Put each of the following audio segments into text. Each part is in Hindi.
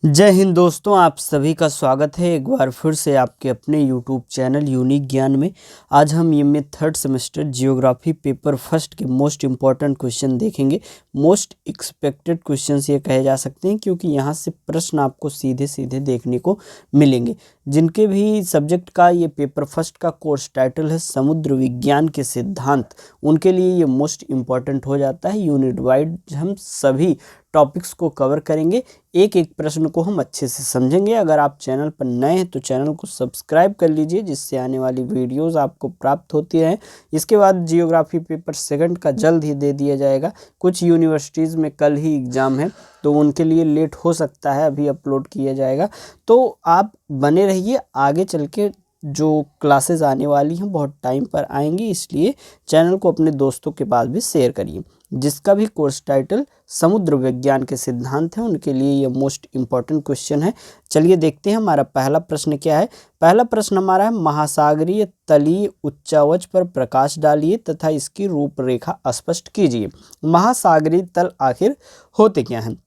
जय हिंद दोस्तों, आप सभी का स्वागत है एक बार फिर से आपके अपने यूट्यूब चैनल यूनिक ज्ञान में। आज हम MA third semester geography paper first के मोस्ट इम्पॉर्टेंट क्वेश्चन देखेंगे। मोस्ट एक्सपेक्टेड क्वेश्चंस ये कहे जा सकते हैं क्योंकि यहाँ से प्रश्न आपको सीधे सीधे देखने को मिलेंगे। जिनके भी सब्जेक्ट का ये पेपर फर्स्ट का कोर्स टाइटल है समुद्र विज्ञान के सिद्धांत, उनके लिए ये मोस्ट इम्पॉर्टेंट हो जाता है। यूनिट वाइड हम सभी टॉपिक्स को कवर करेंगे, एक एक प्रश्न को हम अच्छे से समझेंगे। अगर आप चैनल पर नए हैं तो चैनल को सब्सक्राइब कर लीजिए जिससे आने वाली वीडियोस आपको प्राप्त होती रहें। इसके बाद जियोग्राफी पेपर सेकंड का जल्द ही दे दिया जाएगा। कुछ यूनिवर्सिटीज़ में कल ही एग्ज़ाम है तो उनके लिए लेट हो सकता है, अभी अपलोड किया जाएगा। तो आप बने रहिए, आगे चल के जो क्लासेस आने वाली हैं बहुत टाइम पर आएंगी, इसलिए चैनल को अपने दोस्तों के पास भी शेयर करिए। जिसका भी कोर्स टाइटल समुद्र विज्ञान के सिद्धांत हैं उनके लिए ये मोस्ट इम्पॉर्टेंट क्वेश्चन है। चलिए देखते हैं हमारा पहला प्रश्न क्या है। पहला प्रश्न हमारा है, महासागरीय तलीय उच्चावच पर प्रकाश डालिए तथा इसकी रूपरेखा स्पष्ट कीजिए। महासागरीय तल आखिर होते क्या हैं?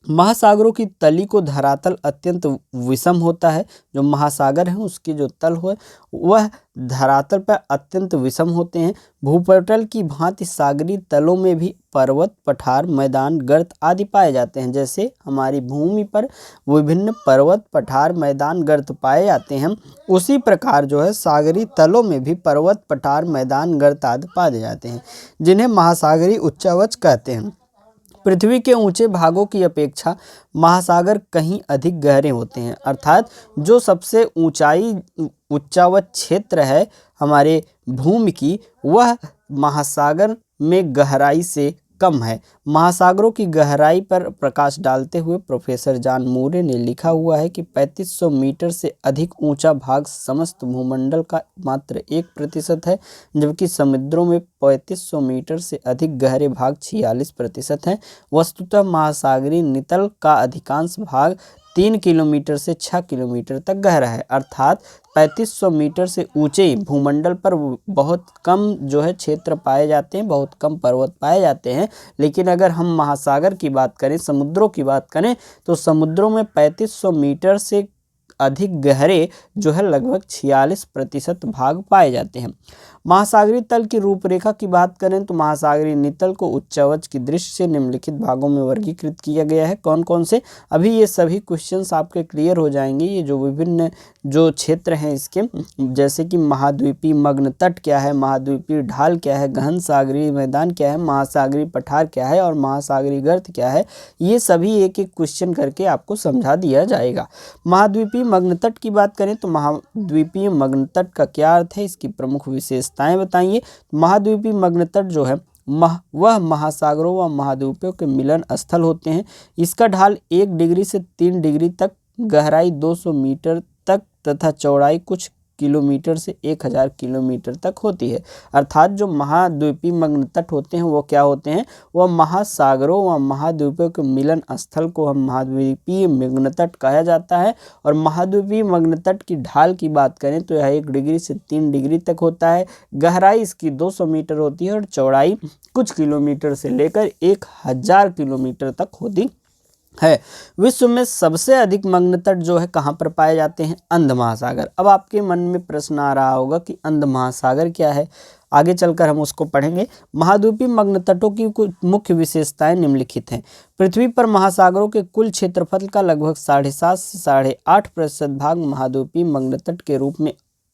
महासागरों की तली को धरातल अत्यंत विषम होता है। जो महासागर है उसके जो तल हो वह धरातल पर अत्यंत विषम होते हैं। भूपटल की भांति सागरीय तलों में भी पर्वत, पठार, मैदान, गर्त आदि पाए जाते हैं। जैसे हमारी भूमि पर विभिन्न पर्वत, पठार, मैदान, गर्त पाए जाते हैं, उसी प्रकार जो है सागरीय तलों में भी पर्वत, पठार, मैदान, गर्त आदि पाए जाते हैं, जिन्हें महासागरीय उच्चावच कहते हैं। पृथ्वी के ऊंचे भागों की अपेक्षा महासागर कहीं अधिक गहरे होते हैं, अर्थात जो सबसे ऊंचाई उच्चावच क्षेत्र है हमारे भूमि की, वह महासागर में गहराई से कम है। महासागरों की गहराई पर प्रकाश डालते हुए प्रोफेसर जॉन मूरे ने लिखा हुआ है कि 3500 मीटर से अधिक ऊंचा भाग समस्त भूमंडल का मात्र 1% है, जबकि समुद्रों में 3500 मीटर से अधिक गहरे भाग 46% हैं। वस्तुतः महासागरीय नितल का अधिकांश भाग 3 किलोमीटर से 6 किलोमीटर तक गहरा है, अर्थात 3500 मीटर से ऊंचे भूमंडल पर बहुत कम जो है क्षेत्र पाए जाते हैं, बहुत कम पर्वत पाए जाते हैं। लेकिन अगर हम महासागर की बात करें, समुद्रों की बात करें, तो समुद्रों में 3500 मीटर से अधिक गहरे जो है लगभग 46% भाग पाए जाते हैं। महासागरीय तल की रूपरेखा की बात करें तो महासागरीय नितल को उच्चावच की दृष्टि से निम्नलिखित भागों में वर्गीकृत किया गया है। कौन कौन से? अभी ये सभी क्वेश्चंस आपके क्लियर हो जाएंगे। ये जो विभिन्न जो क्षेत्र हैं इसके, जैसे कि महाद्वीपीय मग्न तट क्या है, महाद्वीपीय ढाल क्या है, गहन सागरीय मैदान क्या है, महासागरीय पठार क्या है और महासागरीय गर्त क्या है, ये सभी एक एक क्वेश्चन करके आपको समझा दिया जाएगा। महाद्वीपीय मग्न तट की बात करें तो महाद्वीपीय मग्न तट का क्या अर्थ है, इसकी प्रमुख विशेषताएं बताइए। महाद्वीपीय मग्न तट जो है वह महासागरों व महाद्वीपों के मिलन स्थल होते हैं। इसका ढाल 1 डिग्री से 3 डिग्री तक, गहराई 200 मीटर तक तथा चौड़ाई कुछ किलोमीटर से 1000 किलोमीटर तक होती है। अर्थात जो महाद्वीपीय मग्न तट होते हैं वो क्या होते हैं? वह महासागरों व महाद्वीपों के मिलन स्थल को हम महाद्वीपीय मग्न तट कहा जाता है। और महाद्वीपीय मग्न तट की ढाल की बात करें तो यह 1 डिग्री से 3 डिग्री तक होता है। गहराई इसकी 200 मीटर होती है और चौड़ाई कुछ किलोमीटर से लेकर 1000 किलोमीटर तक होती है। विश्व में सबसे अधिक मग्न तट जो है कहाँ पर पाए जाते हैं? अंध महासागर। अब आपके मन में प्रश्न आ रहा होगा कि अंध महासागर क्या है, आगे चलकर हम उसको पढ़ेंगे। महाद्वीपीय मग्न तटों की कुछ मुख्य विशेषताएं निम्नलिखित हैं। पृथ्वी पर महासागरों के कुल क्षेत्रफल का लगभग 7.5 से 8.5% भाग महाद्वीपीय मग्न तट के रूप में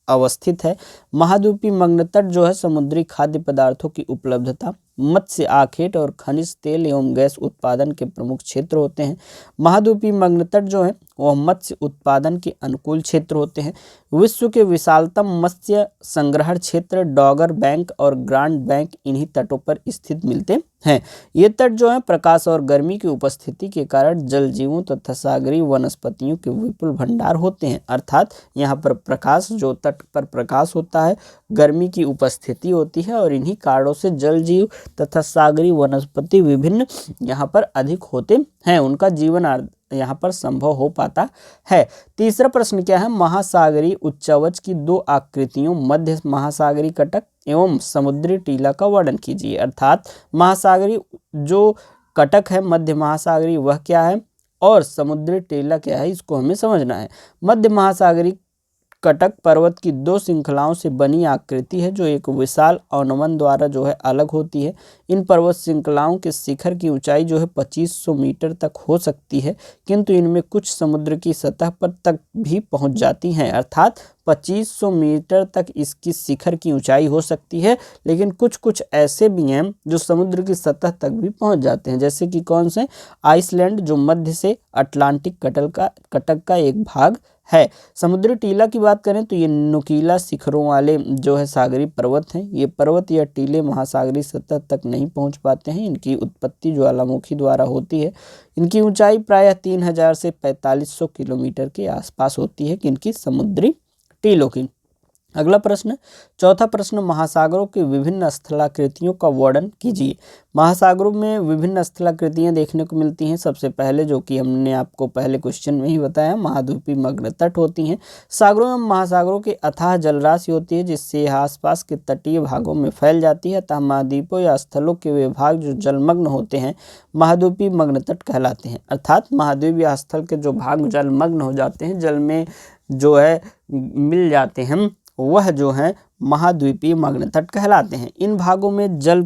अवस्थित है। महाद्वीपीय मग्न तट जो है समुद्री खाद्य पदार्थों की उपलब्धता, मत्स्य आखेट और खनिज तेल एवं गैस उत्पादन के प्रमुख क्षेत्र होते हैं। महाद्वीपीय मग्न तट जो है वह मत्स्य उत्पादन के अनुकूल क्षेत्र होते हैं। विश्व के विशालतम मत्स्य संग्रहण क्षेत्र डॉगर बैंक और ग्रांड बैंक इन्हीं तटों पर स्थित मिलते हैं। ये तट जो है प्रकाश और गर्मी की उपस्थिति के कारण जल जीवों तथा सागरीय वनस्पतियों के विपुल भंडार होते हैं। अर्थात यहाँ पर प्रकाश, जो तट पर प्रकाश होता है, गर्मी की उपस्थिति होती है और इन्हीं कारणों से जल जीव तथा सागरीय वनस्पति विभिन्न यहाँ पर अधिक होते हैं, उनका जीवन यहाँ पर संभव हो पाता है। तीसरा प्रश्न क्या है? महासागरीय उच्चावच की 2 आकृतियों मध्य महासागरीय कटक एवं समुद्री टीला का वर्णन कीजिए। अर्थात महासागरीय जो कटक है मध्य महासागरीय वह क्या है और समुद्री टीला क्या है, इसको हमें समझना है। मध्य महासागरीय कटक पर्वत की दो श्रृंखलाओं से बनी आकृति है जो एक विशाल अवनमन द्वारा जो है अलग होती है। इन पर्वत श्रृंखलाओं के शिखर की ऊंचाई जो है 2500 मीटर तक हो सकती है, किंतु इनमें कुछ समुद्र की सतह पर तक भी पहुंच जाती हैं, अर्थात 2500 मीटर तक इसकी शिखर की ऊंचाई हो सकती है, लेकिन कुछ कुछ ऐसे भी हैं जो समुद्र की सतह तक भी पहुंच जाते हैं, जैसे कि कौन से, आइसलैंड जो मध्य से अटलांटिक कटक का एक भाग है। समुद्री टीला की बात करें तो ये नुकीला शिखरों वाले जो है सागरीय पर्वत हैं। ये पर्वत या टीले महासागरीय सतह तक नहीं पहुंच पाते हैं। इनकी उत्पत्ति ज्वालामुखी द्वारा होती है। इनकी ऊंचाई प्रायः 3000 से 4500 किलोमीटर के आसपास होती है, किनकी, समुद्री टीलों की। अगला प्रश्न, चौथा प्रश्न, महासागरों की विभिन्न स्थलाकृतियों का वर्णन कीजिए। महासागरों में विभिन्न स्थलाकृतियां देखने को मिलती हैं। सबसे पहले जो कि हमने आपको पहले क्वेश्चन में ही बताया, महाद्वीपीय मग्न तट होती हैं। सागरों एवं महासागरों की अथाह जलराशि होती है जिससे यह आसपास के तटीय भागों में फैल जाती है। अतः महाद्वीपों या स्थलों के वे भाग जो जलमग्न होते हैं महाद्वीपीय मग्न तट कहलाते हैं। अर्थात महाद्वीप या स्थल के जो भाग जलमग्न हो जाते हैं, जल में जो है मिल जाते हैं, वह जो है महाद्वीपीय मग्न तट कहलाते हैं। इन भागों में जल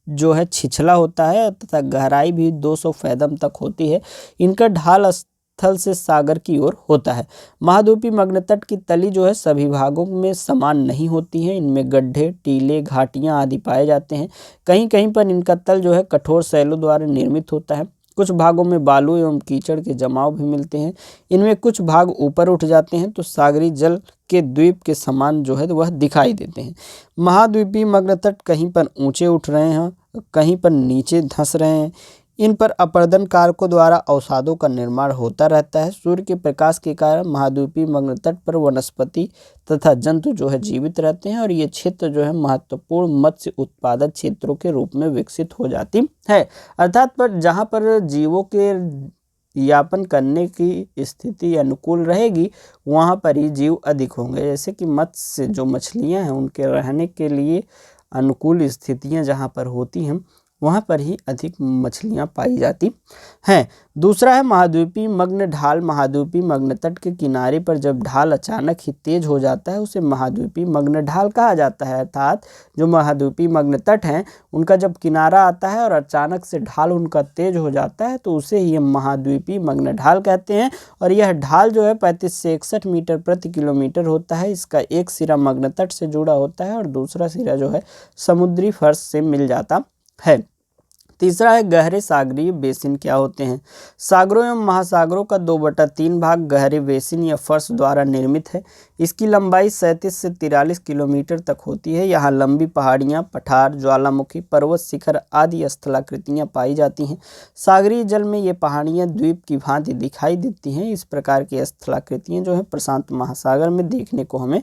जो है छिछला होता है तथा गहराई भी 200 फैदम तक होती है। इनका ढाल स्थल से सागर की ओर होता है। महाद्वीपीय मग्न तट की तली जो है सभी भागों में समान नहीं होती है। इनमें गड्ढे, टीले, घाटियां आदि पाए जाते हैं। कहीं कहीं पर इनका तल जो है कठोर शैलों द्वारा निर्मित होता है। कुछ भागों में बालू एवं कीचड़ के जमाव भी मिलते हैं। इनमें कुछ भाग ऊपर उठ जाते हैं तो सागरी जल के द्वीप के समान जो है वह दिखाई देते हैं। महाद्वीपीय मग्न तट कहीं पर ऊंचे उठ रहे हैं, कहीं पर नीचे धंस रहे हैं। इन पर अपरदन कारकों द्वारा अवसादों का निर्माण होता रहता है। सूर्य के प्रकाश के कारण महाद्वीपीय मग्न तट पर वनस्पति तथा जंतु जो है जीवित रहते हैं और ये क्षेत्र जो है महत्वपूर्ण मत्स्य उत्पादक क्षेत्रों के रूप में विकसित हो जाती है। अर्थात पर जहाँ पर जीवों के यापन करने की स्थिति अनुकूल रहेगी वहाँ पर ही जीव अधिक होंगे। जैसे कि मत्स्य जो मछलियाँ हैं उनके रहने के लिए अनुकूल स्थितियाँ जहाँ पर होती हैं वहाँ पर ही अधिक मछलियाँ पाई जाती हैं। दूसरा है महाद्वीपीय मग्न ढाल। महाद्वीपीय मग्न तट के किनारे पर जब ढाल अचानक ही तेज हो जाता है उसे महाद्वीपीय मग्न ढाल कहा जाता है। अर्थात जो महाद्वीपीय मग्न तट हैं उनका जब किनारा आता है और अचानक से ढाल उनका तेज हो जाता है तो उसे ही महाद्वीपीय मग्न ढाल कहते हैं। और यह ढाल जो है 35 से 61 मीटर प्रति किलोमीटर होता है। इसका एक सिरा मग्न तट से जुड़ा होता है और दूसरा सिरा जो है समुद्री फर्श से मिल जाता है। तीसरा है गहरे सागरीय बेसिन क्या होते हैं। सागरों एवं महासागरों का 2/3 भाग गहरे बेसिन या फर्श द्वारा निर्मित है। इसकी लंबाई 37 से 43 किलोमीटर तक होती है। यहाँ लंबी पहाड़ियाँ, पठार, ज्वालामुखी, पर्वत शिखर आदि स्थलाकृतियाँ पाई जाती हैं। सागरीय जल में ये पहाड़ियाँ द्वीप की भांति दिखाई देती हैं। इस प्रकार की स्थलाकृतियाँ जो है प्रशांत महासागर में देखने को हमें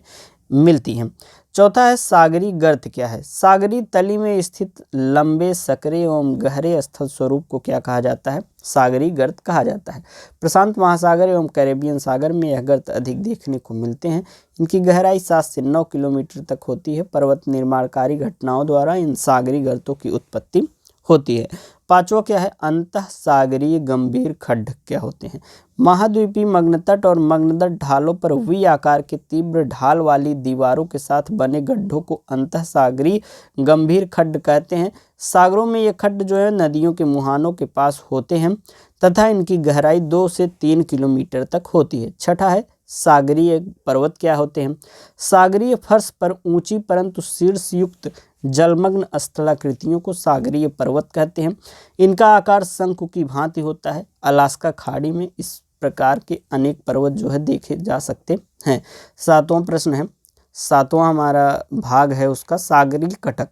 मिलती हैं। चौथा है सागरी गर्त क्या है। सागरी तली में स्थित लंबे, सकरे एवं गहरे स्थल स्वरूप को क्या कहा जाता है, सागरी गर्त कहा जाता है। प्रशांत महासागर एवं कैरेबियन सागर में यह गर्त अधिक देखने को मिलते हैं। इनकी गहराई 7 से 9 किलोमीटर तक होती है। पर्वत निर्माणकारी घटनाओं द्वारा इन सागरी गर्तों की उत्पत्ति होती है। पांचवा क्या है, अंतः सागरीय गंभीर खड्ड क्या होते हैं। महाद्वीपीय मग्न तट और मग्न तट ढालों पर वी आकार के तीव्र ढाल वाली दीवारों के साथ बने गड्ढों को अंतः सागरीय गंभीर खड्ड कहते हैं। सागरों में ये खड्ड जो है नदियों के मुहानों के पास होते हैं तथा इनकी गहराई 2 से 3 किलोमीटर तक होती है। छठा है सागरीय पर्वत क्या होते हैं। सागरीय फर्श पर ऊंची परंतु शीर्षयुक्त जलमग्न स्थलाकृतियों को सागरीय पर्वत कहते हैं। इनका आकार शंकु की भांति होता है। अलास्का खाड़ी में इस प्रकार के अनेक पर्वत जो है देखे जा सकते हैं। सातवां प्रश्न है, सातवां हमारा भाग है उसका, सागरीय कटक।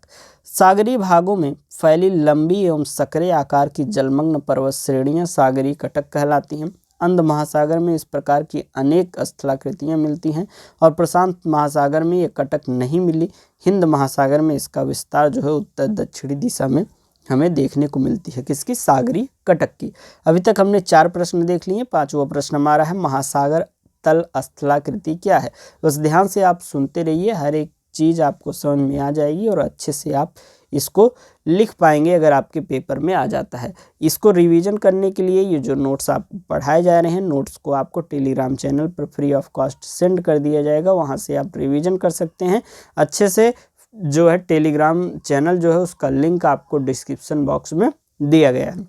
सागरीय भागों में फैली लंबी एवं सकरे आकार की जलमग्न पर्वत श्रेणियां सागरीय कटक कहलाती हैं। अंध महासागर में इस प्रकार की अनेक स्थलाकृतियां मिलती हैं और प्रशांत महासागर में ये कटक नहीं मिली। हिंद महासागर में इसका विस्तार जो है उत्तर दक्षिणी दिशा में हमें देखने को मिलती है। किसकी, सागरीय कटक की। अभी तक हमने 4 प्रश्न देख लिए। 5वां प्रश्न हमारा है महासागर तल स्थलाकृति क्या है। बस ध्यान से आप सुनते रहिए, हर एक चीज़ आपको समझ में आ जाएगी और अच्छे से आप इसको लिख पाएंगे अगर आपके पेपर में आ जाता है। इसको रिवीजन करने के लिए ये जो नोट्स आप पढ़ाए जा रहे हैं, नोट्स को आपको टेलीग्राम चैनल पर फ्री ऑफ कॉस्ट सेंड कर दिया जाएगा, वहाँ से आप रिवीजन कर सकते हैं अच्छे से। जो है टेलीग्राम चैनल जो है उसका लिंक आपको डिस्क्रिप्शन बॉक्स में दिया गया है।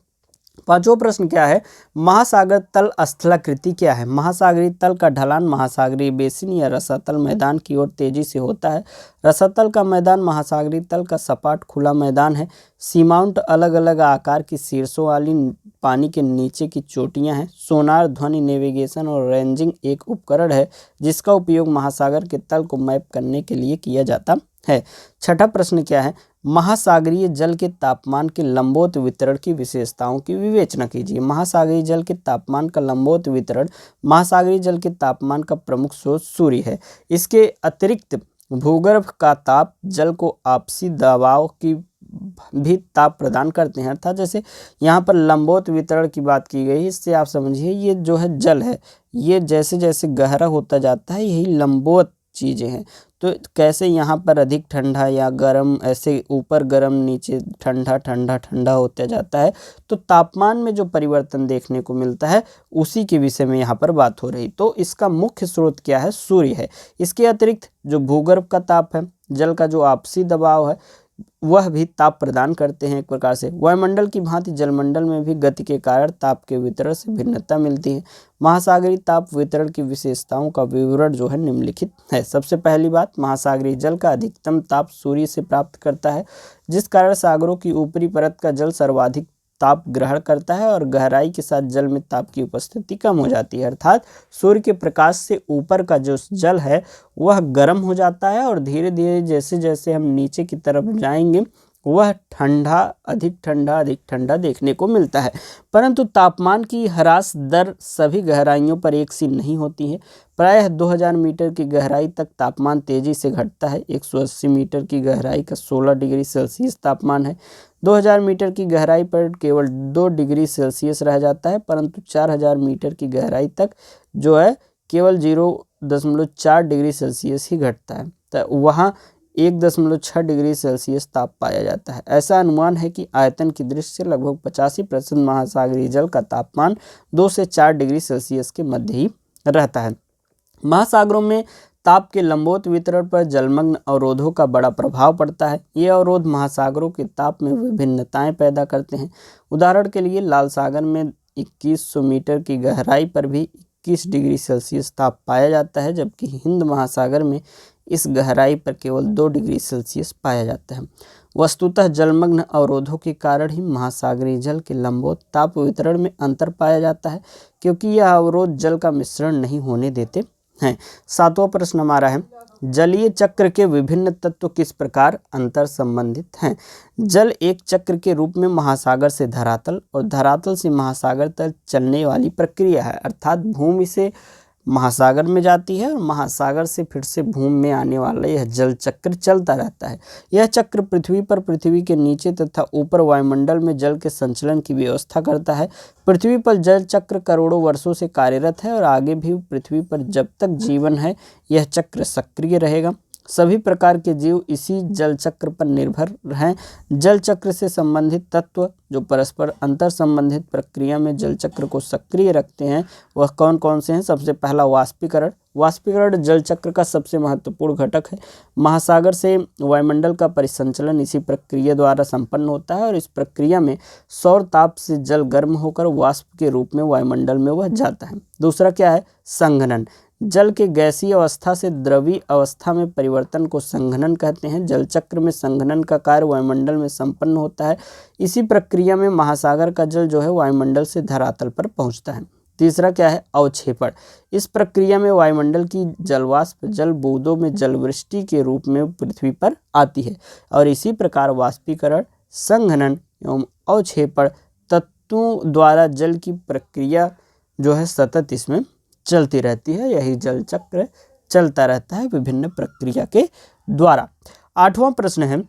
पांचवा प्रश्न क्या है, महासागर तल स्थलाकृति क्या है। महासागरीय तल का ढलान महासागरीय बेसिन या रसातल मैदान की ओर तेजी से होता है। रसातल का मैदान महासागरीय तल का सपाट खुला मैदान है। सीमाउंट अलग अलग आकार की शीर्षों वाली पानी के नीचे की चोटियां हैं। सोनार ध्वनि नेविगेशन और रेंजिंग एक उपकरण है जिसका उपयोग महासागर के तल को मैप करने के लिए किया जाता है। छठा प्रश्न क्या है, महासागरीय जल के तापमान के लंबवत वितरण की विशेषताओं की विवेचना कीजिए। महासागरीय जल के तापमान का लंबवत वितरण। महासागरीय जल के तापमान का प्रमुख स्रोत सूर्य है। इसके अतिरिक्त भूगर्भ का ताप जल को आपसी दबाव की भी ताप प्रदान करते हैं। अर्थात जैसे यहाँ पर लंबवत वितरण की बात की गई है, इससे आप समझिए ये जो है जल है, ये जैसे जैसे गहरा होता जाता है यही लंबवत चीज़ें हैं। तो कैसे यहाँ पर अधिक ठंडा या गर्म, ऐसे ऊपर गर्म नीचे ठंडा ठंडा ठंडा होता जाता है, तो तापमान में जो परिवर्तन देखने को मिलता है उसी के विषय में यहाँ पर बात हो रही। तो इसका मुख्य स्रोत क्या है, सूर्य है। इसके अतिरिक्त जो भूगर्भ का ताप है, जल का जो आपसी दबाव है, वह भी ताप प्रदान करते हैं। एक प्रकार से वायुमंडल की भांति जलमंडल में भी गति के कारण ताप के वितरण से भिन्नता मिलती है। महासागरीय ताप वितरण की विशेषताओं का विवरण जो है निम्नलिखित है। सबसे पहली बात, महासागरीय जल का अधिकतम ताप सूर्य से प्राप्त करता है, जिस कारण सागरों की ऊपरी परत का जल सर्वाधिक ताप ग्रहण करता है और गहराई के साथ जल में ताप की उपस्थिति कम हो जाती है। अर्थात सूर्य के प्रकाश से ऊपर का जो जल है वह गर्म हो जाता है और धीरे धीरे जैसे जैसे हम नीचे की तरफ जाएंगे वह ठंडा अधिक ठंडा देखने को मिलता है। परंतु तापमान की ह्रास दर सभी गहराइयों पर एक सी नहीं होती है। प्रायः 2000 मीटर की गहराई तक तापमान तेजी से घटता है। 180 मीटर की गहराई का 16 डिग्री सेल्सियस तापमान है। 2000 मीटर की गहराई पर केवल 2 डिग्री सेल्सियस रह जाता है, परंतु 4000 मीटर की गहराई तक जो है केवल 0.4 डिग्री सेल्सियस ही घटता है। तो वहाँ 1.6 डिग्री सेल्सियस ताप पाया जाता है। ऐसा अनुमान है कि आयतन की दृष्टि से लगभग 85% महासागरीय जल का तापमान 2 से 4 डिग्री सेल्सियस के मध्य ही रहता है। महासागरों में ताप के लंबवत वितरण पर जलमग्न अवरोधों का बड़ा प्रभाव पड़ता है। ये अवरोध महासागरों के ताप में विभिन्नताएं पैदा करते हैं। उदाहरण के लिए लाल सागर में 2100 मीटर की गहराई पर भी 21 डिग्री सेल्सियस ताप पाया जाता है, जबकि हिंद महासागर में इस गहराई पर केवल 2 डिग्री सेल्सियस पाया जाता है। वस्तुतः जलमग्न अवरोधों के कारण ही महासागरीय जल के लंबवत ताप वितरण में अंतर पाया जाता है, क्योंकि यह अवरोध जल का मिश्रण नहीं होने देते हैं। सातवां प्रश्न हमारा है, जलीय चक्र के विभिन्न तत्व किस प्रकार अंतर संबंधित हैं। जल एक चक्र के रूप में महासागर से धरातल और धरातल से महासागर तक चलने वाली प्रक्रिया है। अर्थात भूमि से महासागर में जाती है और महासागर से फिर से भूमि में आने वाला यह जल चक्र चलता रहता है। यह चक्र पृथ्वी पर, पृथ्वी के नीचे तथा ऊपर वायुमंडल में जल के संचलन की व्यवस्था करता है। पृथ्वी पर जल चक्र करोड़ों वर्षों से कार्यरत है और आगे भी पृथ्वी पर जब तक जीवन है यह चक्र सक्रिय रहेगा। सभी प्रकार के जीव इसी जल चक्र पर निर्भर हैं। जल चक्र से संबंधित तत्व जो परस्पर अंतर संबंधित प्रक्रिया में जल चक्र को सक्रिय रखते हैं वह कौन कौन से हैं। सबसे पहला वाष्पीकरण। वाष्पीकरण जल चक्र का सबसे महत्वपूर्ण घटक है। महासागर से वायुमंडल का परिसंचलन इसी प्रक्रिया द्वारा संपन्न होता है और इस प्रक्रिया में सौर ताप से जल गर्म होकर वाष्प के रूप में वायुमंडल में वह जाता है। दूसरा क्या है, संघनन। जल के गैसीय अवस्था से द्रवीय अवस्था में परिवर्तन को संघनन कहते हैं। जल चक्र में संघनन का कार्य वायुमंडल में संपन्न होता है। इसी प्रक्रिया में महासागर का जल जो है वायुमंडल से धरातल पर पहुंचता है। तीसरा क्या है, अवक्षेपण। इस प्रक्रिया में वायुमंडल की जलवाष्प जल बूंदों में जलवृष्टि के रूप में पृथ्वी पर आती है और इसी प्रकार वाष्पीकरण, संघनन एवं अवक्षेपण तत्वों द्वारा जल की प्रक्रिया जो है सतत इसमें चलती रहती है। यही जल चक्र चलता रहता है विभिन्न प्रक्रिया के द्वारा। आठवां प्रश्न है,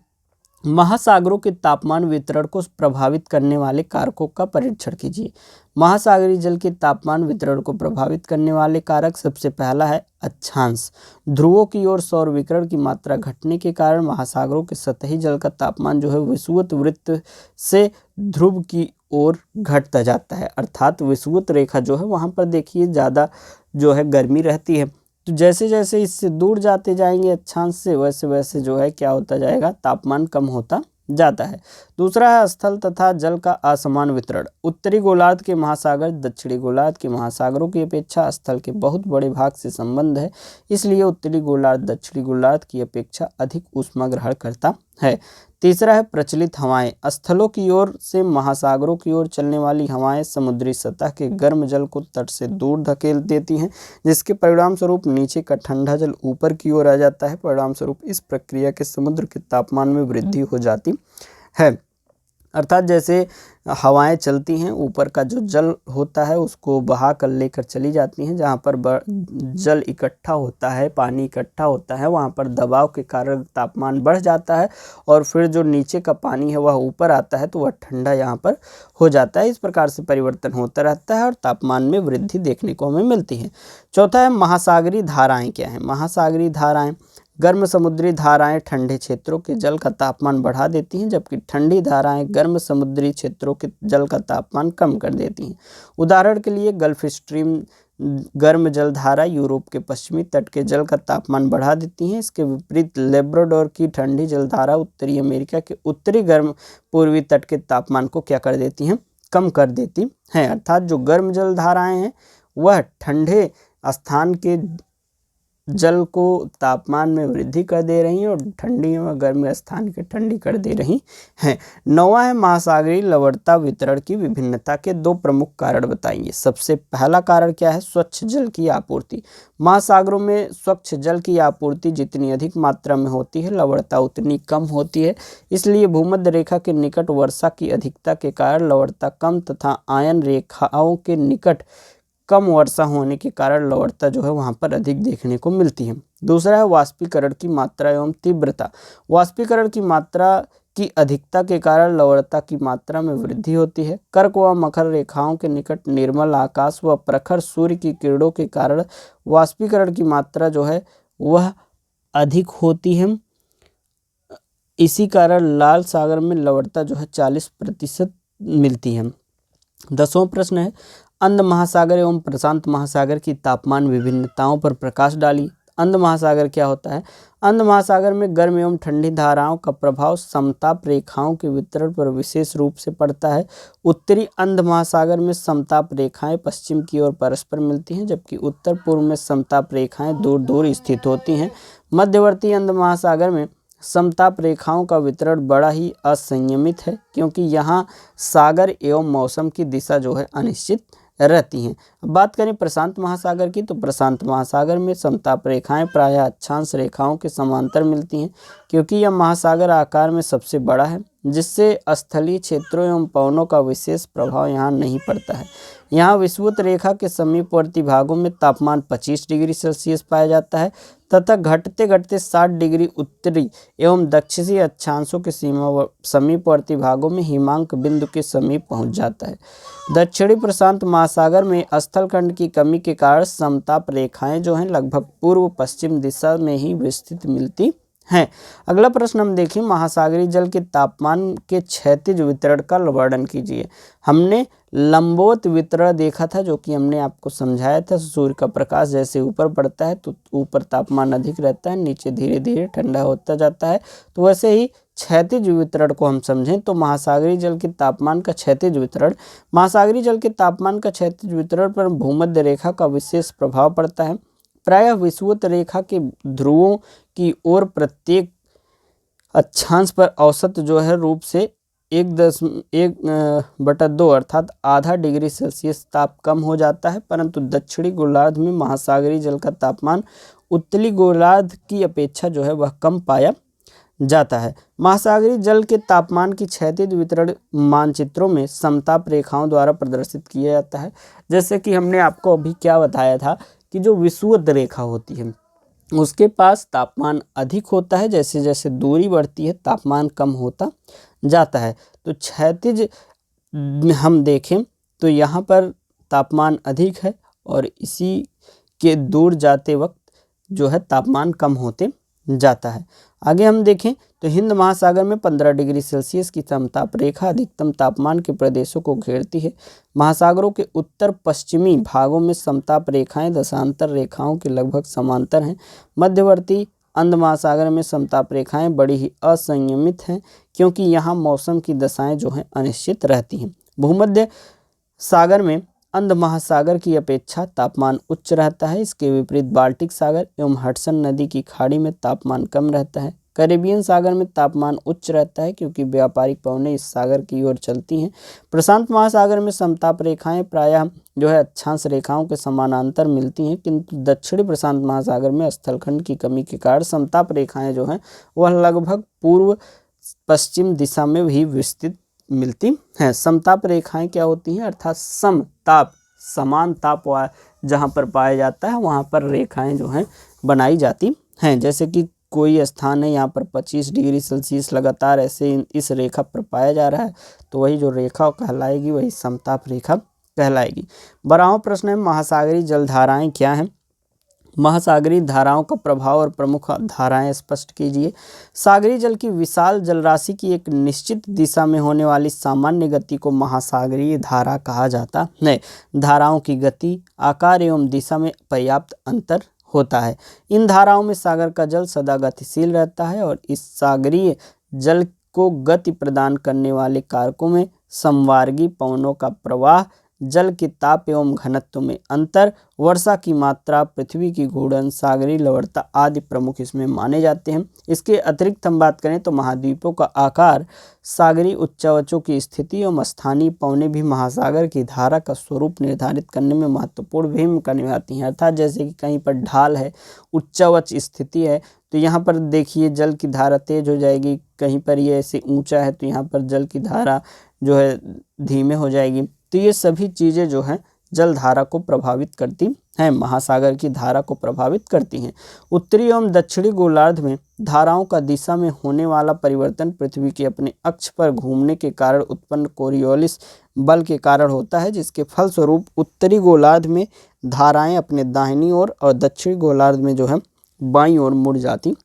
महासागरों के तापमान वितरण को प्रभावित करने वाले कारकों का परीक्षण कीजिए। महासागरीय जल के तापमान वितरण को प्रभावित करने वाले कारक सबसे पहला है अक्षांश। ध्रुवों की ओर सौर विकिरण की मात्रा घटने के कारण महासागरों के सतही जल का तापमान जो है विषुवत वृत्त से ध्रुव की ओर घटता जाता है, अर्थात विषुवत रेखा जो है वहाँ पर देखिए ज़्यादा जो है गर्मी रहती है। तो जैसे जैसे इससे दूर जाते जाएंगे अक्षांश से, वैसे वैसे जो है क्या होता जाएगा, तापमान कम होता जाता है। दूसरा है स्थल तथा जल का असमान वितरण। उत्तरी गोलार्ध के महासागर दक्षिणी गोलार्ध के महासागरों की अपेक्षा स्थल के बहुत बड़े भाग से संबंध है, इसलिए उत्तरी गोलार्ध दक्षिणी गोलार्ध की अपेक्षा अधिक ऊष्मा ग्रहण करता है। तीसरा है प्रचलित हवाएं। स्थलों की ओर से महासागरों की ओर चलने वाली हवाएं समुद्री सतह के गर्म जल को तट से दूर धकेल देती हैं, जिसके परिणाम स्वरूप नीचे का ठंडा जल ऊपर की ओर आ जाता है। परिणाम स्वरूप इस प्रक्रिया के समुद्र के तापमान में वृद्धि हो जाती है, अर्थात जैसे हवाएं चलती हैं, ऊपर का जो जल होता है उसको बहा कर लेकर चली जाती हैं, जहाँ पर जल इकट्ठा होता है, पानी इकट्ठा होता है, वहाँ पर दबाव के कारण तापमान बढ़ जाता है और फिर जो नीचे का पानी है वह ऊपर आता है तो वह ठंडा यहाँ पर हो जाता है। इस प्रकार से परिवर्तन होता रहता है और तापमान में वृद्धि देखने को हमें मिलती है। चौथा है महासागरीय धाराएँ क्या हैं। महासागरीय धाराएँ गर्म समुद्री धाराएं ठंडे क्षेत्रों के जल का तापमान बढ़ा देती हैं, जबकि ठंडी धाराएं गर्म समुद्री क्षेत्रों के जल का तापमान कम कर देती हैं। उदाहरण के लिए गल्फ स्ट्रीम गर्म जलधारा यूरोप के पश्चिमी तट के जल का तापमान बढ़ा देती हैं। इसके विपरीत लेब्राडोर की ठंडी जलधारा उत्तरी अमेरिका के उत्तरी गर्म पूर्वी तट के तापमान को क्या कर देती हैं, कम कर देती हैं। अर्थात जो गर्म जलधाराएं हैं वह ठंडे स्थान के जल को तापमान में वृद्धि कर दे रही हैं और ठंडी व गर्म स्थान के ठंडी कर दे रही हैं। नौवां है महासागरीय लवणता वितरण की विभिन्नता के दो प्रमुख कारण बताइए। सबसे पहला कारण क्या है, स्वच्छ जल की आपूर्ति। महासागरों में स्वच्छ जल की आपूर्ति जितनी अधिक मात्रा में होती है, लवणता उतनी कम होती है। इसलिए भूमध्य रेखा के निकट वर्षा की अधिकता के कारण लवणता कम तथा आयन रेखाओं के निकट कम वर्षा होने के कारण लवणता जो है वहाँ पर अधिक देखने को मिलती है। दूसरा है वाष्पीकरण की मात्रा एवं तीव्रता। वाष्पीकरण की मात्रा की अधिकता के कारण लवणता की मात्रा में वृद्धि होती है। कर्क व मकर रेखाओं के निकट निर्मल आकाश व प्रखर सूर्य की किरणों के कारण वाष्पीकरण की मात्रा जो है वह अधिक होती है। इसी कारण लाल सागर में लवणता जो है 40% मिलती है। 10वां प्रश्न है अंध महासागर एवं प्रशांत महासागर की तापमान विभिन्नताओं पर प्रकाश डालिए। अंध महासागर क्या होता है। अंध महासागर में गर्म एवं ठंडी धाराओं का प्रभाव समताप रेखाओं के वितरण पर विशेष रूप से पड़ता है। उत्तरी अंध महासागर में समताप रेखाएं पश्चिम की ओर परस्पर मिलती हैं, जबकि उत्तर पूर्व में समताप रेखाएं दूर दूर स्थित होती हैं। मध्यवर्ती अंध महासागर में समताप रेखाओं का वितरण बड़ा ही असंयमित है, क्योंकि यहाँ सागर एवं मौसम की दिशा जो है अनिश्चित रहती हैं। अब बात करें प्रशांत महासागर की, तो प्रशांत महासागर में समताप रेखाएं प्रायः अक्षांश रेखाओं के समांतर मिलती हैं, क्योंकि यह महासागर आकार में सबसे बड़ा है, जिससे स्थलीय क्षेत्रों एवं पवनों का विशेष प्रभाव यहाँ नहीं पड़ता है। यहाँ विषुवत रेखा के समीपवर्ती भागों में तापमान 25 डिग्री सेल्सियस पाया जाता है तथा घटते घटते 60 डिग्री उत्तरी एवं दक्षिणी अक्षांशों के समीपवर्ती भागों में हिमांक बिंदु के समीप पहुँच जाता है। दक्षिणी प्रशांत महासागर में स्थलखंड की कमी के कारण समताप रेखाएं जो हैं लगभग पूर्व पश्चिम दिशा में ही विस्तृत मिलती हैं। अगला प्रश्न हम देखें, महासागरीय जल के तापमान के क्षैतिज वितरण का वर्णन कीजिए। हमने लंबवत वितरण देखा था, जो कि हमने आपको समझाया था। सूर्य का प्रकाश जैसे ऊपर पड़ता है तो ऊपर तापमान अधिक रहता है, नीचे धीरे धीरे ठंडा होता जाता है। तो वैसे ही क्षैतिज वितरण को हम समझें तो महासागरीय जल के तापमान का क्षैतिज वितरण, महासागरीय जल के तापमान का क्षैतिज वितरण पर भूमध्य रेखा का विशेष प्रभाव पड़ता है। प्रायः विषुवत रेखा के ध्रुवों की ओर प्रत्येक अक्षांश पर औसत जो है रूप से 1.2 अर्थात आधा डिग्री सेल्सियस ताप कम हो जाता है, परंतु दक्षिणी गोलार्ध में महासागरीय जल का तापमान उत्तरी गोलार्ध की अपेक्षा जो है वह कम पाया जाता है। महासागरीय जल के तापमान की क्षैतिज वितरण मानचित्रों में समताप रेखाओं द्वारा प्रदर्शित किया जाता है। जैसे कि हमने आपको अभी क्या बताया था कि जो विषुवत रेखा होती है, उसके पास तापमान अधिक होता है। जैसे जैसे दूरी बढ़ती है तापमान कम होता जाता है। तो क्षैतिज हम देखें तो यहाँ पर तापमान अधिक है और इसी के दूर जाते वक्त जो है तापमान कम होते जाता है। आगे हम देखें तो हिंद महासागर में 15 डिग्री सेल्सियस की समताप रेखा अधिकतम तापमान के प्रदेशों को घेरती है। महासागरों के उत्तर पश्चिमी भागों में समताप रेखाएं दशांतर रेखाओं के लगभग समांतर हैं। मध्यवर्ती अंध महासागर में समताप रेखाएं बड़ी ही असंयमित हैं, क्योंकि यहाँ मौसम की दशाएं जो हैं अनिश्चित रहती हैं। भूमध्य सागर में अंध महासागर की अपेक्षा तापमान उच्च रहता है। इसके विपरीत बाल्टिक सागर एवं हडसन नदी की खाड़ी में तापमान कम रहता है। कैरेबियन सागर में तापमान उच्च रहता है, क्योंकि व्यापारिक पवनें इस सागर की ओर चलती हैं। प्रशांत महासागर में समताप रेखाएं प्रायः जो है अक्षांश रेखाओं के समानांतर मिलती हैं, किंतु दक्षिणी प्रशांत महासागर में स्थलखंड की कमी के कारण समताप रेखाएं जो हैं वह लगभग पूर्व पश्चिम दिशा में भी विस्तृत मिलती हैं। समताप रेखाएं क्या होती हैं, अर्थात समताप समान ताप जहाँ पर पाया जाता है वहाँ पर रेखाएं जो हैं बनाई जाती हैं। जैसे कि कोई स्थान है यहाँ पर 25 डिग्री सेल्सियस लगातार ऐसे इस रेखा पर पाया जा रहा है, तो वही जो रेखा कहलाएगी वही समताप रेखा कहलाएगी। 12वां प्रश्न है, महासागरीय जलधाराएं क्या हैं? महासागरीय धाराओं का प्रभाव और प्रमुख धाराएं स्पष्ट कीजिए। सागरीय जल की विशाल जलराशि की एक निश्चित दिशा में होने वाली सामान्य गति को महासागरीय धारा कहा जाता है। धाराओं की गति, आकार एवं दिशा में पर्याप्त अंतर होता है। इन धाराओं में सागर का जल सदा गतिशील रहता है और इस सागरीय जल को गति प्रदान करने वाले कारकों में समवर्गी पवनों का प्रवाह, जल के ताप एवं घनत्व में अंतर, वर्षा की मात्रा, पृथ्वी की घूर्णन, सागरीय लवणता आदि प्रमुख इसमें माने जाते हैं। इसके अतिरिक्त हम बात करें तो महाद्वीपों का आकार, सागरीय उच्चावचों की स्थिति एवं स्थानीय पवनें भी महासागर की धारा का स्वरूप निर्धारित करने में महत्वपूर्ण भूमिका निभाती हैं। अर्थात जैसे कि कहीं पर ढाल है, उच्चावच स्थिति है, तो यहाँ पर देखिए जल की धारा तेज हो जाएगी। कहीं पर ये ऐसे ऊंचा है तो यहाँ पर जल की धारा जो है धीमे हो जाएगी। तो ये सभी चीज़ें जो हैं जल धारा को प्रभावित करती हैं, महासागर की धारा को प्रभावित करती हैं। उत्तरी एवं दक्षिणी गोलार्ध में धाराओं का दिशा में होने वाला परिवर्तन पृथ्वी के अपने अक्ष पर घूमने के कारण उत्पन्न कोरियोलिस बल के कारण होता है, जिसके फलस्वरूप उत्तरी गोलार्ध में धाराएं अपने दाहिनी ओर और दक्षिणी गोलार्ध में जो है बाईं ओर मुड़ जाती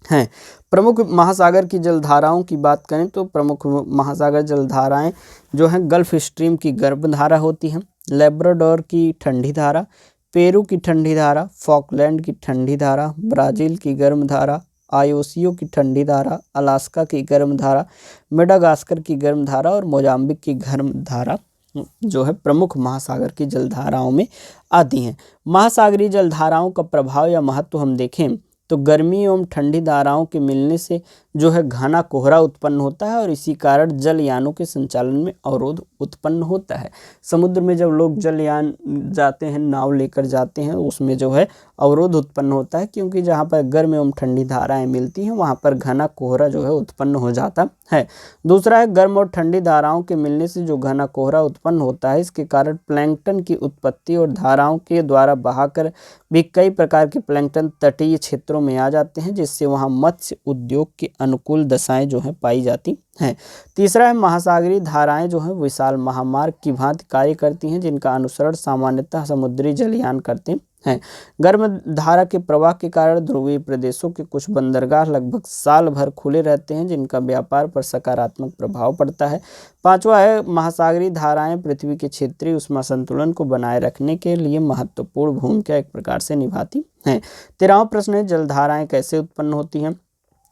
हैं। प्रमुख महासागर की जलधाराओं की बात करें तो प्रमुख महासागर जलधाराएं जो हैं गल्फ स्ट्रीम की गर्म धारा होती हैं, लेब्राडोर की ठंडी धारा, पेरू की ठंडी धारा, फॉकलैंड की ठंडी धारा, ब्राज़ील की गर्म धारा, आयोसियो की ठंडी धारा, अलास्का की गर्म धारा, मेडागास्कर की गर्म धारा और मोजाम्बिक की गर्म धारा जो है प्रमुख महासागर की जलधाराओं में आती हैं। महासागरीय जलधाराओं का प्रभाव या महत्व हम देखें तो गर्मी एवं ठंडी धाराओं के मिलने से जो है घना कोहरा उत्पन्न होता है और इसी कारण जलयानों के संचालन में अवरोध उत्पन्न होता है। समुद्र में जब लोग जलयान जाते हैं, नाव लेकर जाते हैं, उसमें जो है अवरोध उत्पन्न होता है, क्योंकि जहाँ पर गर्म एवं ठंडी धाराएं मिलती हैं वहाँ पर घना कोहरा जो है उत्पन्न हो जाता है। दूसरा है गर्म और ठंडी धाराओं के मिलने से जो घना कोहरा उत्पन्न होता है, इसके कारण प्लैंकटन की उत्पत्ति और धाराओं के द्वारा बहाकर भी कई प्रकार के प्लैंकटन तटीय क्षेत्रों में आ जाते हैं, जिससे वहाँ मत्स्य उद्योग के अनुकूल दशाएं जो हैं पाई जाती हैं। तीसरा है महासागरीय धाराएं जो हैं विशाल महामार्ग की भांति कार्य करती हैं, जिनका अनुसरण सामान्यतः समुद्री जलयान करते हैं। गर्म धारा के प्रवाह के कारण ध्रुवीय प्रदेशों के कुछ बंदरगाह लगभग साल भर खुले रहते हैं, जिनका व्यापार पर सकारात्मक प्रभाव पड़ता है। पांचवा है महासागरीय धाराएं पृथ्वी के क्षेत्रीय उष्मा संतुलन को बनाए रखने के लिए महत्वपूर्ण भूमिका एक प्रकार से निभाती हैं। 13वां प्रश्न है जलधाराएं कैसे उत्पन्न होती हैं?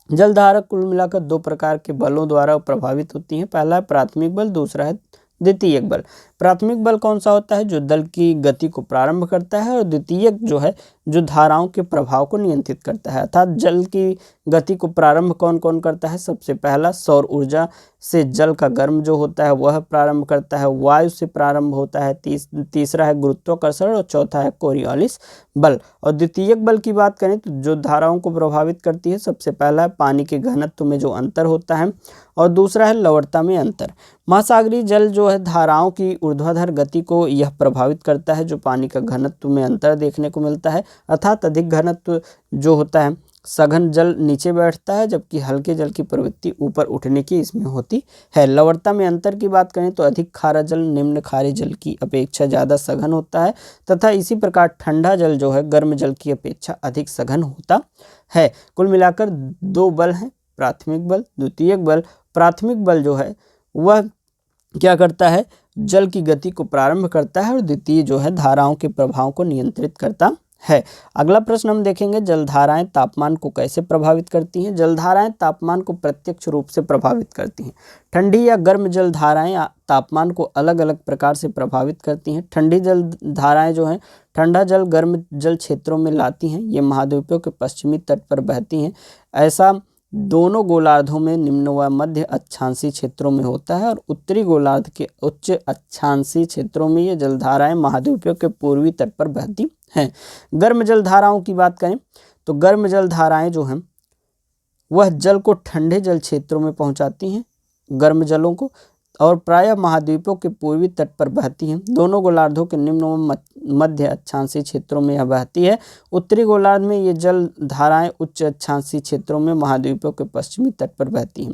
जलधारा कुल मिलाकर दो प्रकार के बलों द्वारा प्रभावित होती हैं। पहला है प्राथमिक बल, दूसरा है द्वितीयक बल। प्राथमिक बल कौन सा होता है? जो दल की गति को प्रारंभ करता है, और द्वितीयक जो है जो धाराओं के प्रभाव को नियंत्रित करता है। अर्थात जल की गति को प्रारंभ कौन कौन करता है? सबसे पहला सौर ऊर्जा से जल का गर्म जो होता है वह प्रारंभ करता है, वायु से प्रारंभ होता है, तीसरा है गुरुत्वाकर्षण और चौथा है कोरियोलिस बल। और द्वितीयक बल की बात करें तो जो धाराओं को प्रभावित करती है, सबसे पहला है पानी के घनत्व में जो अंतर होता है और दूसरा है लवणता में अंतर। महासागरीय जल जो है धाराओं की ऊर्ध्वाधर गति को यह प्रभावित करता है, जो पानी का घनत्व में अंतर देखने को मिलता है, अर्थात अधिक घनत्व जो होता है सघन जल नीचे बैठता है, जबकि हल्के जल की प्रवृत्ति ऊपर उठने की इसमें होती है। लवणता में अंतर की बात करें तो अधिक खारा जल निम्न खारे जल की अपेक्षा ज़्यादा सघन होता है तथा इसी प्रकार ठंडा जल जो है गर्म जल की अपेक्षा अधिक सघन होता है। कुल मिलाकर दो बल हैं, प्राथमिक बल, द्वितीयक बल। प्राथमिक बल जो है वह क्या करता है, जल की गति को प्रारंभ करता है और द्वितीय जो है धाराओं के प्रभाव को नियंत्रित करता है। अगला प्रश्न हम देखेंगे, जलधाराएं तापमान को कैसे प्रभावित करती हैं। जलधाराएं तापमान को प्रत्यक्ष रूप से प्रभावित करती हैं। ठंडी या गर्म जलधाराएं तापमान को अलग अलग प्रकार से प्रभावित करती हैं। ठंडी जलधाराएं जो हैं ठंडा जल गर्म जल क्षेत्रों में लाती हैं। ये महाद्वीपों के पश्चिमी तट पर बहती हैं। ऐसा दोनों गोलार्धों में निम्न व मध्य अक्षांशीय क्षेत्रों में होता है और उत्तरी गोलार्ध के उच्च अक्षांशीय क्षेत्रों में ये जलधाराएं महाद्वीपों के पूर्वी तट पर बहती हैं। गर्म जलधाराओं की बात करें तो गर्म जलधाराएं जो हैं वह जल को ठंडे जल क्षेत्रों में पहुंचाती हैं, गर्म जलों को, और प्रायः महाद्वीपों के पूर्वी तट पर बहती हैं। दोनों गोलार्धों के निम्न व मध्य अक्षांशीय क्षेत्रों में यह बहती है। उत्तरी गोलार्ध में ये जल धाराएं उच्च अक्षांशीय क्षेत्रों में महाद्वीपों के पश्चिमी तट पर बहती हैं।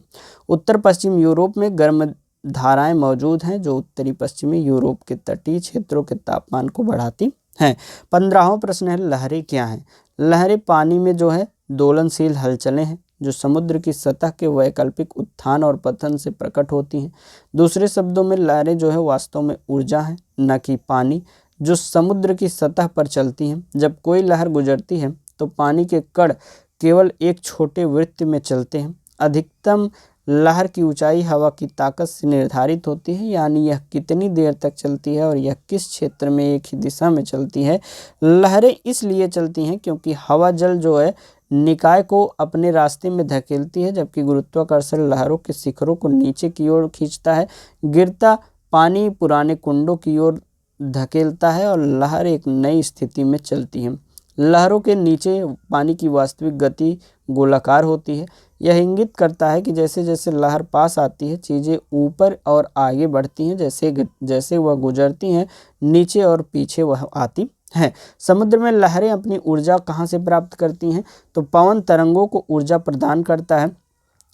उत्तर पश्चिम यूरोप में गर्म धाराएं मौजूद हैं जो उत्तरी पश्चिमी यूरोप के तटीय क्षेत्रों के तापमान को बढ़ाती हैं। 15वां प्रश्न है, लहरें क्या हैं। लहरें पानी में जो है दोलनशील हलचलें हैं जो समुद्र की सतह के वैकल्पिक उत्थान और पतन से प्रकट होती हैं। दूसरे शब्दों में लहरें जो है वास्तव में ऊर्जा है, न कि पानी, जो समुद्र की सतह पर चलती हैं। जब कोई लहर गुजरती है तो पानी के कण केवल एक छोटे वृत्त में चलते हैं। अधिकतम लहर की ऊंचाई हवा की ताकत से निर्धारित होती है, यानी यह कितनी देर तक चलती है और यह किस क्षेत्र में एक ही दिशा में चलती है। लहरें इसलिए चलती हैं क्योंकि हवा जल जो है निकाय को अपने रास्ते में धकेलती है, जबकि गुरुत्वाकर्षण लहरों के शिखरों को नीचे की ओर खींचता है। गिरता पानी पुराने कुंडों की ओर धकेलता है और लहर एक नई स्थिति में चलती है। लहरों के नीचे पानी की वास्तविक गति गोलाकार होती है। यह इंगित करता है कि जैसे जैसे लहर पास आती है चीज़ें ऊपर और आगे बढ़ती हैं, जैसे जैसे वह गुजरती हैं नीचे और पीछे वह आती हैं। समुद्र में लहरें अपनी ऊर्जा कहाँ से प्राप्त करती हैं, तो पवन तरंगों को ऊर्जा प्रदान करता है।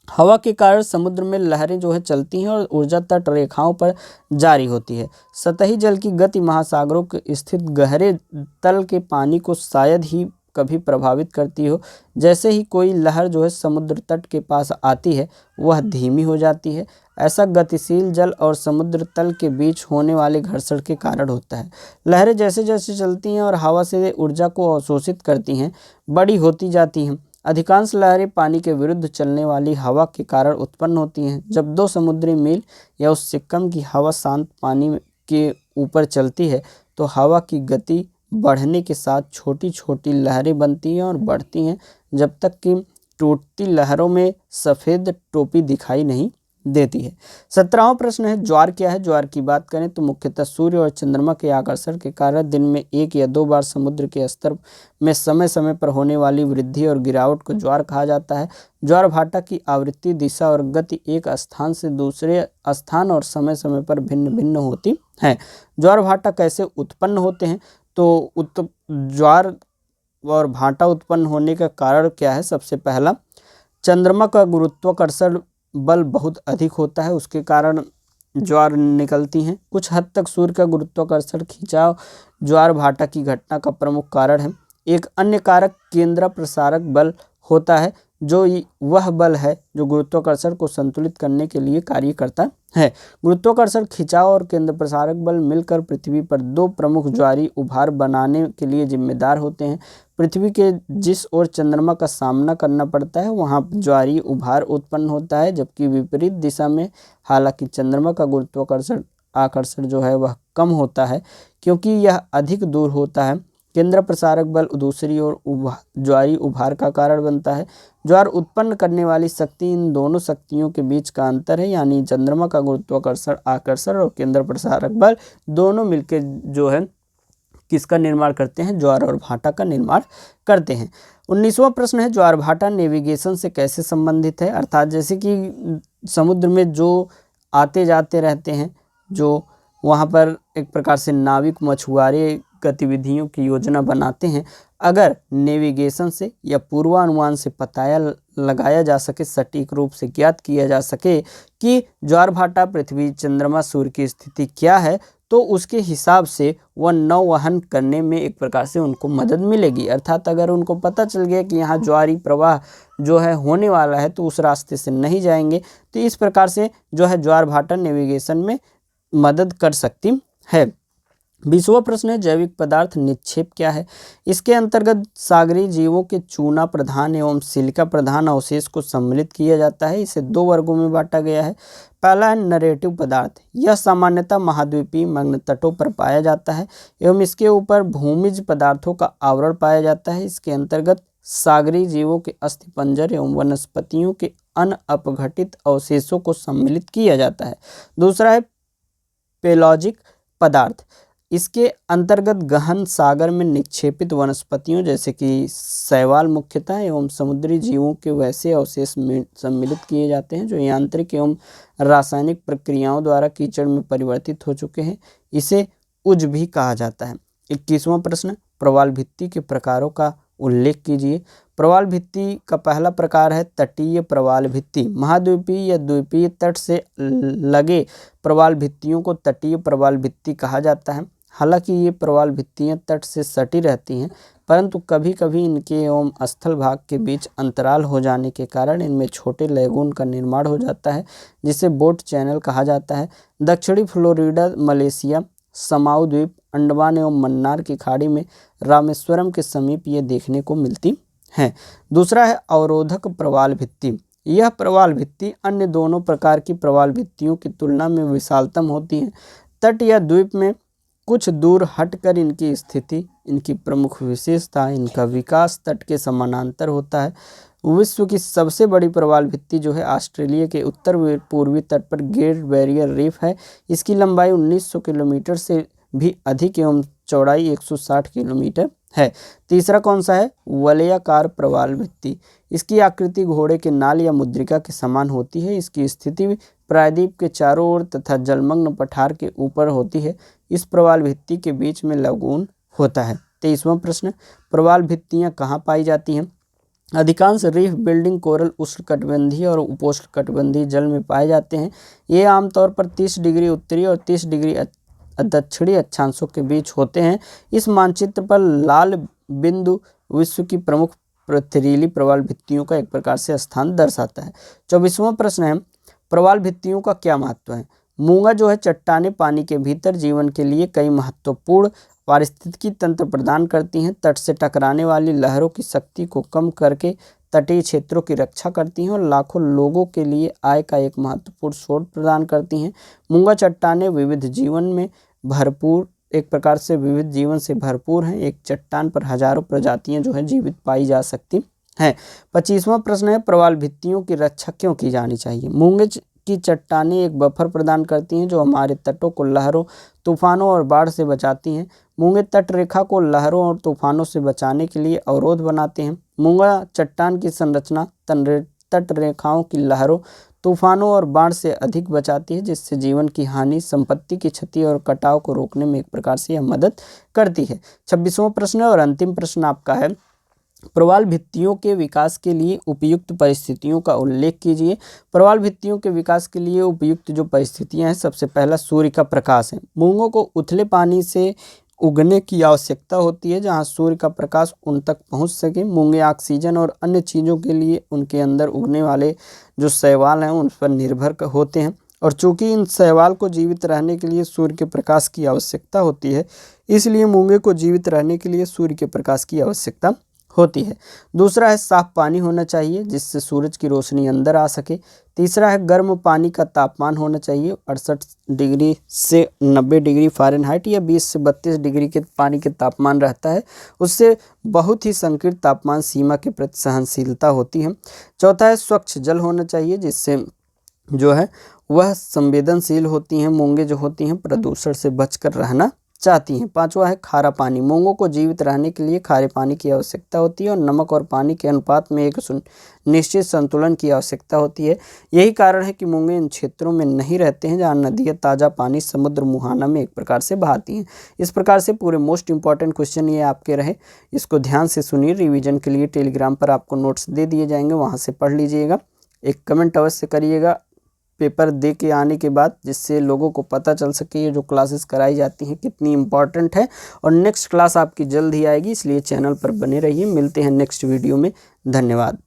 हवा के कारण समुद्र में लहरें जो है चलती हैं और ऊर्जा तट रेखाओं पर जारी होती है। सतही जल की गति महासागरों के स्थित गहरे तल के पानी को शायद ही कभी प्रभावित करती हो। जैसे ही कोई लहर जो है समुद्र तट के पास आती है वह धीमी हो जाती है। ऐसा गतिशील जल और समुद्र तल के बीच होने वाले घर्षण के कारण होता है। लहरें जैसे जैसे चलती हैं और हवा से ऊर्जा को अवशोषित करती हैं, बड़ी होती जाती हैं। अधिकांश लहरें पानी के विरुद्ध चलने वाली हवा के कारण उत्पन्न होती हैं। जब 2 समुद्री मील या उससे कम की हवा शांत पानी के ऊपर चलती है तो हवा की गति बढ़ने के साथ छोटी छोटी लहरें बनती हैं और बढ़ती हैं जब तक कि टूटती लहरों में सफ़ेद टोपी दिखाई नहीं देती है। 17वां प्रश्न है, ज्वार क्या है। ज्वार की बात करें तो मुख्यतः सूर्य और चंद्रमा के आकर्षण के कारण दिन में 1 या 2 बार समुद्र के स्तर में समय समय पर होने वाली वृद्धि और गिरावट को ज्वार कहा जाता है। ज्वार भाटा की आवृत्ति, दिशा और गति एक स्थान से दूसरे स्थान और समय समय पर भिन्न भिन्न होती है। ज्वार भाटा कैसे उत्पन्न होते हैं, तो ज्वार और भाटा उत्पन्न होने का कारण क्या है। सबसे पहला, चंद्रमा का गुरुत्वाकर्षण बल बहुत अधिक होता है, उसके कारण ज्वार निकलती हैं। कुछ हद तक सूर्य का गुरुत्वाकर्षण खिंचाव ज्वार भाटा की घटना का प्रमुख कारण है। एक अन्य कारक केंद्र प्रसारक बल होता है, जो वह बल है जो गुरुत्वाकर्षण को संतुलित करने के लिए कार्य करता है। गुरुत्वाकर्षण खिंचाव और केंद्र प्रसारक बल मिलकर पृथ्वी पर 2 प्रमुख ज्वारीय उभार बनाने के लिए जिम्मेदार होते हैं। पृथ्वी के जिस ओर चंद्रमा का सामना करना पड़ता है वहां ज्वारीय उभार उत्पन्न होता है, जबकि विपरीत दिशा में हालांकि चंद्रमा का गुरुत्वाकर्षण आकर्षण जो है वह कम होता है क्योंकि यह अधिक दूर होता है। केंद्र प्रसारक बल दूसरी ओर ज्वारीय उभार का कारण बनता है। ज्वार उत्पन्न करने वाली शक्ति इन दोनों शक्तियों के बीच का अंतर है, यानी चंद्रमा का गुरुत्वाकर्षण आकर्षण और केंद्र प्रसारक बल दोनों मिलकर जो है किसका निर्माण करते हैं, ज्वार और भाटा का निर्माण करते हैं। 19वां प्रश्न है, ज्वार भाटा नेविगेशन से कैसे संबंधित है। अर्थात जैसे कि समुद्र में जो आते जाते रहते हैं, जो वहाँ पर एक प्रकार से नाविक मछुआरे गतिविधियों की योजना बनाते हैं, अगर नेविगेशन से या पूर्वानुमान से पता लगाया जा सके, सटीक रूप से ज्ञात किया जा सके कि ज्वार भाटा पृथ्वी चंद्रमा सूर्य की स्थिति क्या है, तो उसके हिसाब से वह नौवहन करने में एक प्रकार से उनको मदद मिलेगी। अर्थात अगर उनको पता चल गया कि यहाँ ज्वारी प्रवाह जो है होने वाला है, तो उस रास्ते से नहीं जाएंगे। तो इस प्रकार से जो है ज्वार भाटा नेविगेशन में मदद कर सकती है। 20वां प्रश्न है, जैविक पदार्थ निक्षेप क्या है। इसके अंतर्गत सागरीय जीवों के चूना प्रधान एवं सिलिका प्रधान अवशेष को सम्मिलित किया जाता है। इसे 2 वर्गों में बांटा गया है। पहला है नरेटिव पदार्थ। यह सामान्यतः महाद्वीपीय मग्न तटों पर पाया जाता है एवं इसके ऊपर भूमिज पदार्थों का आवरण पाया जाता है। इसके अंतर्गत सागरीय जीवों के अस्थिपंजर एवं वनस्पतियों के अनअपघटित अवशेषों को सम्मिलित किया जाता है। दूसरा है पेलॉजिक पदार्थ। इसके अंतर्गत गहन सागर में निक्षेपित वनस्पतियों जैसे कि शैवाल मुख्यतः एवं समुद्री जीवों के वैसे अवशेष में सम्मिलित किए जाते हैं जो यांत्रिक एवं रासायनिक प्रक्रियाओं द्वारा कीचड़ में परिवर्तित हो चुके हैं। इसे उज भी कहा जाता है। 21वां प्रश्न, प्रवाल भित्ति के प्रकारों का उल्लेख कीजिए। प्रवाल भित्ति का पहला प्रकार है तटीय प्रवाल भित्ति। महाद्वीपीय या द्वीपीय तट से लगे प्रवाल भित्तियों को तटीय प्रवाल भित्ति कहा जाता है। हालांकि ये प्रवाल भित्तियाँ तट से सटी रहती हैं, परंतु कभी कभी इनके एवं स्थल भाग के बीच अंतराल हो जाने के कारण इनमें छोटे लैगून का निर्माण हो जाता है, जिसे बोट चैनल कहा जाता है। दक्षिणी फ्लोरिडा, मलेशिया, समाऊ द्वीप, अंडमान एवं मन्नार की खाड़ी में रामेश्वरम के समीप ये देखने को मिलती हैं। दूसरा है अवरोधक प्रवाल भित्ति। यह प्रवाल भित्ति अन्य दोनों प्रकार की प्रवाल भित्तियों की तुलना में विशालतम होती है। तट या द्वीप में कुछ दूर हटकर इनकी स्थिति, इनकी प्रमुख विशेषता, इनका विकास तट के समानांतर होता है। विश्व की सबसे बड़ी प्रवाल भित्ति जो है ऑस्ट्रेलिया के उत्तर पूर्वी तट पर ग्रेट बैरियर रीफ है। इसकी लंबाई 1900 किलोमीटर से भी अधिक एवं चौड़ाई 160 किलोमीटर है। तीसरा कौन सा है, वलयाकार प्रवाल भित्ति। इसकी आकृति घोड़े के नाल या मुद्रिका के समान होती है। इसकी स्थिति प्रायद्वीप के चारों ओर तथा जलमग्न पठार के ऊपर होती है। इस प्रवाल भित्ति के बीच में लगून होता है। 23वां प्रश्न, प्रवाल भित्तियां कहाँ पाई जाती हैं। अधिकांश रीफ बिल्डिंग कोरल उष्णकटिबंधीय और उपोष्णकटिबंधीय जल में पाए जाते हैं। ये आमतौर पर 30 डिग्री उत्तरी और 30 डिग्री दक्षिणी अक्षांशों के बीच होते हैं। इस मानचित्र पर लाल बिंदु विश्व की प्रमुख पथरीली प्रवाल भित्तियों का एक प्रकार से स्थान दर्शाता है। 24वां प्रश्न है, प्रवाल भित्तियों का क्या महत्व है। मूंगा जो है चट्टानें पानी के भीतर जीवन के लिए कई महत्वपूर्ण पारिस्थितिकी तंत्र प्रदान करती हैं। तट से टकराने वाली लहरों की शक्ति को कम करके तटीय क्षेत्रों की रक्षा करती हैं और लाखों लोगों के लिए आय का एक महत्वपूर्ण स्रोत प्रदान करती हैं। मूंगा चट्टानें विविध जीवन में भरपूर, एक प्रकार से विविध जीवन से भरपूर हैं। एक चट्टान पर हजारों प्रजातियां जो है जीवित पाई जा सकती हैं। 25वां प्रश्न है, प्रवाल भित्तियों की रक्षा क्यों की जानी चाहिए। मूंगे की चट्टानें एक बफर प्रदान करती हैं जो हमारे तटों को लहरों, तूफानों और बाढ़ से बचाती हैं। मूंगे तट रेखा को लहरों और तूफानों से बचाने के लिए अवरोध बनाते हैं। मूंगा चट्टान की संरचना तट रेखाओं की लहरों, तूफानों और बाढ़ से अधिक बचाती है, जिससे जीवन की हानि, संपत्ति की क्षति और कटाव को रोकने में एक प्रकार से यह मदद करती है। 26वां प्रश्न और अंतिम प्रश्न आपका है, प्रवाल भित्तियों के विकास के लिए उपयुक्त परिस्थितियों का उल्लेख कीजिए। प्रवाल भित्तियों के विकास के लिए उपयुक्त जो परिस्थितियां हैं, सबसे पहला सूर्य का प्रकाश है। मूंगों को उथले पानी से उगने की आवश्यकता होती है जहां सूर्य का प्रकाश उन तक पहुंच सके। मूंगे ऑक्सीजन और अन्य चीज़ों के लिए उनके अंदर उगने वाले जो शैवाल हैं उन पर निर्भर होते हैं, और चूंकि इन शैवाल को जीवित रहने के लिए सूर्य के प्रकाश की आवश्यकता होती है, इसलिए मूंगे को जीवित रहने के लिए सूर्य के प्रकाश की आवश्यकता होती है। दूसरा है साफ पानी होना चाहिए जिससे सूरज की रोशनी अंदर आ सके। तीसरा है गर्म पानी का तापमान होना चाहिए 68 डिग्री से 90 डिग्री फ़ारेनहाइट या 20 से 32 डिग्री के पानी के तापमान रहता है, उससे बहुत ही संकीर्ण तापमान सीमा के प्रति सहनशीलता होती है। चौथा है स्वच्छ जल होना चाहिए जिससे जो है वह संवेदनशील होती हैं, मूंगें जो होती हैं प्रदूषण से बचकर रहना चाहती हैं। पांचवा है खारा पानी। मूंगों को जीवित रहने के लिए खारे पानी की आवश्यकता होती है और नमक और पानी के अनुपात में एक निश्चित संतुलन की आवश्यकता होती है। यही कारण है कि मूंगे इन क्षेत्रों में नहीं रहते हैं जहाँ नदियाँ ताज़ा पानी समुद्र मुहाना में एक प्रकार से बहाती हैं। इस प्रकार से पूरे मोस्ट इंपॉर्टेंट क्वेश्चन ये आपके रहे, इसको ध्यान से सुनिए। रिवीजन के लिए टेलीग्राम पर आपको नोट्स दे दिए जाएंगे, वहाँ से पढ़ लीजिएगा। एक कमेंट अवश्य करिएगा पेपर दे के आने के बाद, जिससे लोगों को पता चल सके ये जो क्लासेस कराई जाती हैं कितनी इम्पॉर्टेंट है। और नेक्स्ट क्लास आपकी जल्द ही आएगी, इसलिए चैनल पर बने रहिए। मिलते हैं नेक्स्ट वीडियो में। धन्यवाद।